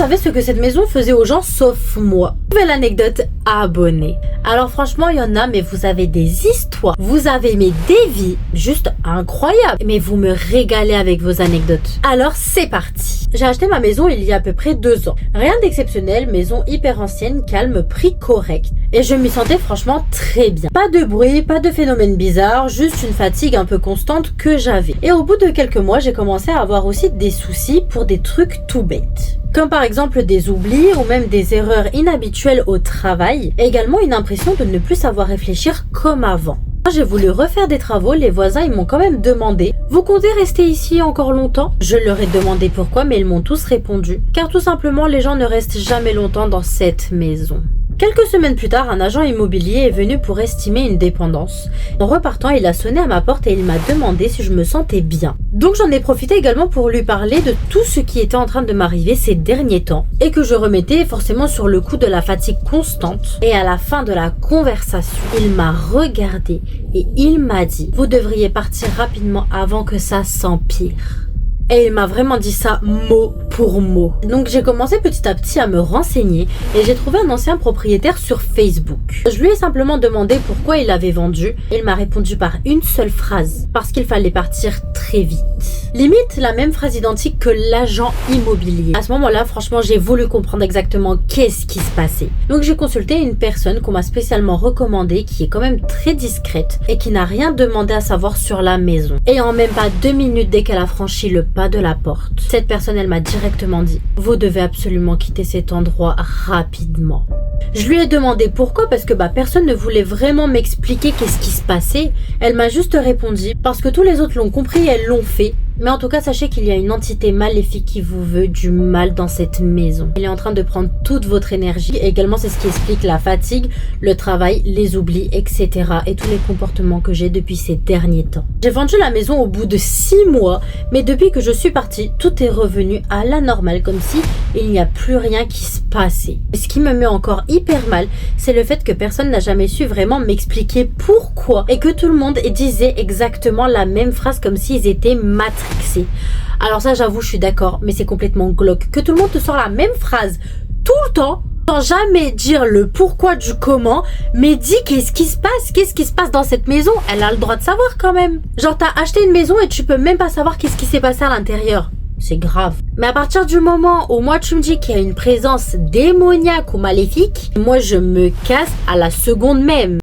savait ce que cette maison faisait aux gens sauf moi. Nouvelle anecdote abonnée. Alors franchement, il y en a, mais vous avez des histoires. Vous avez des vies juste incroyables. Mais vous me régalez avec vos anecdotes. Alors c'est parti. J'ai acheté ma maison il y a à peu près 2 ans. Rien d'exceptionnel, maison hyper ancienne, calme, prix correct. Et je m'y sentais franchement très bien. Pas de bruit, pas de phénomène bizarre, juste une fatigue un peu constante que j'avais. Et au bout de quelques mois, j'ai commencé à avoir aussi des soucis pour des trucs tout bêtes. Comme par exemple des oublis ou même des erreurs inhabituelles au travail. Et également une impression de ne plus savoir réfléchir comme avant. Quand j'ai voulu refaire des travaux, les voisins ils m'ont quand même demandé « Vous comptez rester ici encore longtemps ?» Je leur ai demandé pourquoi, mais ils m'ont tous répondu. Car tout simplement, les gens ne restent jamais longtemps dans cette maison. Quelques semaines plus tard, un agent immobilier est venu pour estimer une dépendance. En repartant, il a sonné à ma porte et il m'a demandé si je me sentais bien. Donc j'en ai profité également pour lui parler de tout ce qui était en train de m'arriver ces derniers temps et que je remettais forcément sur le coup de la fatigue constante. Et à la fin de la conversation, il m'a regardé et il m'a dit « Vous devriez partir rapidement avant que ça s'empire ». Et il m'a vraiment dit ça mot pour mot. Donc j'ai commencé petit à petit à me renseigner et j'ai trouvé un ancien propriétaire sur Facebook. Je lui ai simplement demandé pourquoi il avait vendu. Il m'a répondu par une seule phrase. Parce qu'il fallait partir très vite. Limite la même phrase identique que l'agent immobilier. À ce moment-là, franchement, j'ai voulu comprendre exactement qu'est-ce qui se passait. Donc j'ai consulté une personne qu'on m'a spécialement recommandée qui est quand même très discrète et qui n'a rien demandé à savoir sur la maison. Et en même pas 2 minutes dès qu'elle a franchi le pas de la porte, cette personne elle m'a directement dit « Vous devez absolument quitter cet endroit rapidement ». Je lui ai demandé pourquoi, parce que personne ne voulait vraiment m'expliquer qu'est-ce qui se passait. Elle m'a juste répondu « Parce que tous les autres l'ont compris et elles l'ont fait. Mais en tout cas, sachez qu'il y a une entité maléfique qui vous veut du mal dans cette maison. Elle est en train de prendre toute votre énergie. Et également, c'est ce qui explique la fatigue, le travail, les oublis, etc. Et tous les comportements que j'ai depuis ces derniers temps. J'ai vendu la maison au bout de 6 mois. Mais depuis que je suis partie, tout est revenu à la normale. Comme si il n'y a plus rien qui se passait. Et ce qui me met encore hyper mal, c'est le fait que personne n'a jamais su vraiment m'expliquer pourquoi. Et que tout le monde disait exactement la même phrase comme s'ils étaient matrixés. Alors ça, j'avoue, je suis d'accord, mais c'est complètement glauque. Que tout le monde te sort la même phrase tout le temps, sans jamais dire le pourquoi du comment, mais dis qu'est-ce qui se passe dans cette maison. Elle a le droit de savoir quand même. Genre, t'as acheté une maison et tu peux même pas savoir qu'est-ce qui s'est passé à l'intérieur. C'est grave. Mais à partir du moment où moi tu me dis qu'il y a une présence démoniaque ou maléfique, moi je me casse à la seconde même.